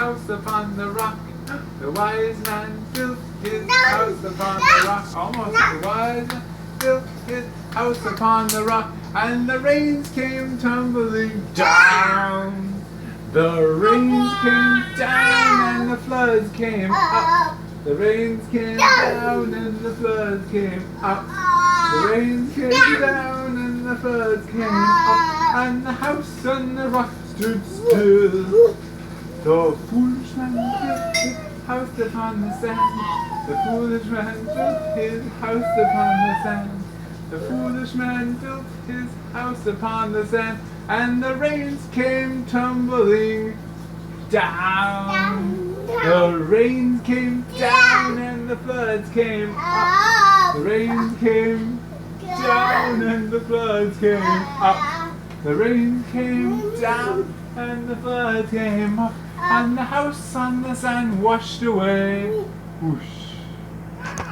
house upon the rock. The wise man built his house upon the rock. Almost. The wise man built his house upon the rock, and the rains came tumbling down. The rains came down and the floods came up. The rains came down and the floods came up. The rains came down and the floods came up, and the house on the rock stood still. The foolish man built his house upon the sand. The foolish man built his house upon the sand. The foolish man built his house upon the sand, and the rains came tumbling down. The rains came down and the floods came up. The rains came down and the floods came up. The rain came down and the floods came up, and the house on the sand washed away. Whoosh.